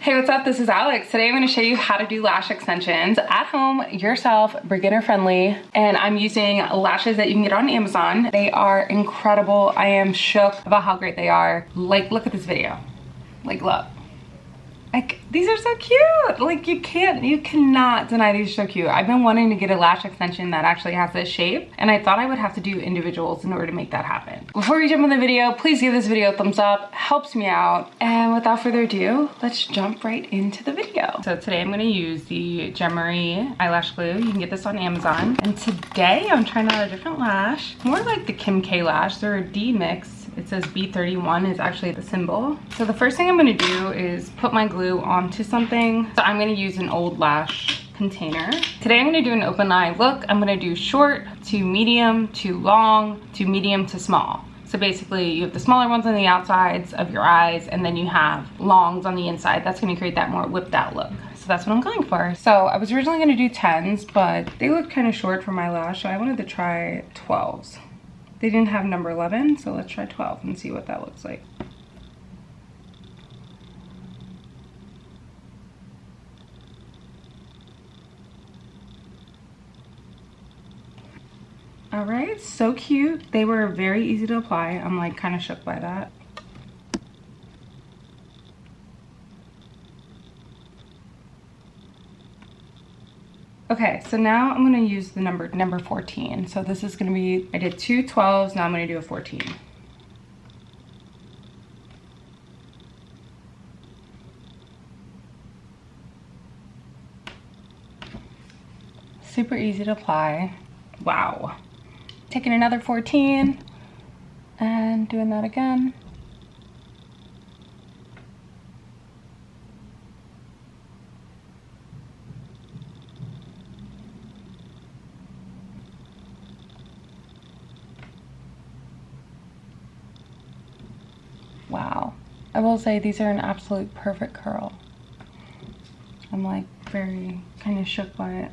Hey, what's up? This is Alex. Today I'm going to show you how to do lash extensions at home, yourself, beginner friendly. And I'm using lashes that you can get on Amazon. They are incredible. I am shook about how great they are. Like, look at this video. Like, look. Like, these are so cute. Like, you cannot deny these are so cute. I've been wanting to get a lash extension that actually has this shape, and I thought I would have to do individuals in order to make that happen. Before we jump in the video, please give this video a thumbs up. Helps me out. And without further ado, let's jump right into the video. So today I'm gonna use the Gemery eyelash glue. You can get this on Amazon. And today I'm trying out a different lash. More like the Kim K lash. They're a D mix. It says B31 is actually the symbol. So the first thing I'm gonna do is put my glue onto something. So I'm gonna use an old lash container. Today I'm gonna do an open eye look. I'm gonna do short to medium to long to medium to small. So basically you have the smaller ones on the outsides of your eyes and then you have longs on the inside. That's gonna create that more whipped out look. So that's what I'm going for. So I was originally gonna do 10s, but they looked kind of short for my lash, so I wanted to try 12s. They didn't have number 11, so let's try 12 and see what that looks like. All right, so cute. They were very easy to apply. I'm like kind of shook by that. Okay, so now I'm gonna use the number 14. So this is gonna be, I did 2 12s, now I'm gonna do a 14. Super easy to apply. Wow. Taking another 14 and doing that again. Wow. I will say these are an absolute perfect curl. I'm like very kind of shook by it.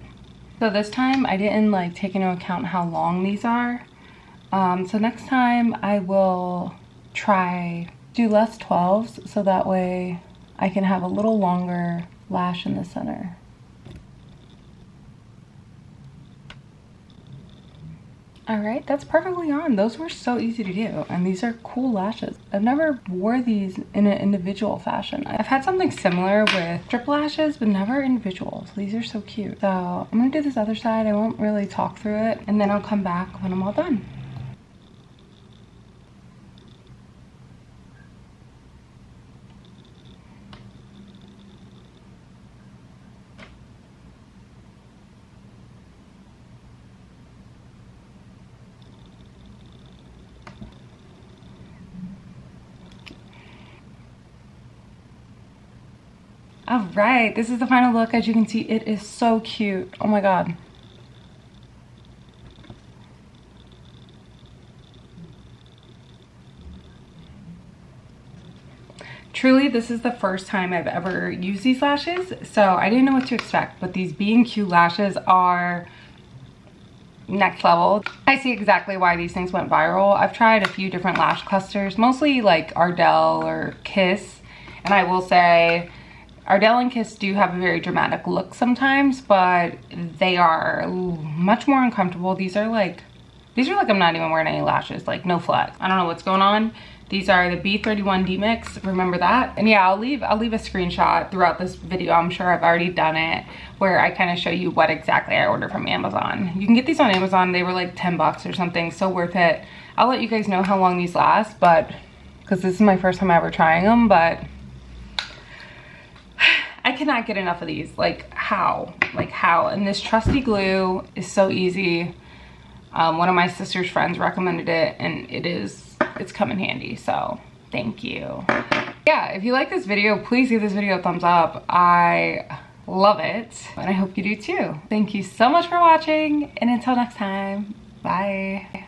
So this time I didn't like take into account how long these are. So next time I will try do less 12s so that way I can have a little longer lash in the center. All right, that's perfectly on. Those were so easy to do, and these are cool lashes. I've never wore these in an individual fashion. I've had something similar with strip lashes, but never individuals. These are so cute. So I'm gonna do this other side. I won't really talk through it, and then I'll come back when I'm all done. All right, this is the final look. As you can see, it is so cute. Oh my God. Truly, this is the first time I've ever used these lashes, so I didn't know what to expect, but these B&Q lashes are next level. I see exactly why these things went viral. I've tried a few different lash clusters, mostly like Ardell or Kiss, and I will say Ardell and Kiss do have a very dramatic look sometimes, but they are much more uncomfortable. These are like I'm not even wearing any lashes, like no flex. I don't know what's going on. These are the B31 D mix, remember that? And yeah, I'll leave a screenshot throughout this video. I'm sure I've already done it, where I kind of show you what exactly I ordered from Amazon. You can get these on Amazon. They were like 10 bucks or something, so worth it. I'll let you guys know how long these last, but because this is my first time ever trying them, but I cannot get enough of these. Like how? And this trusty glue is so easy. One of my sister's friends recommended it, and it's come in handy, so thank you. Yeah, if you like this video, please give this video a thumbs up. I love it, and I hope you do too. Thank you so much for watching, and until next time, bye.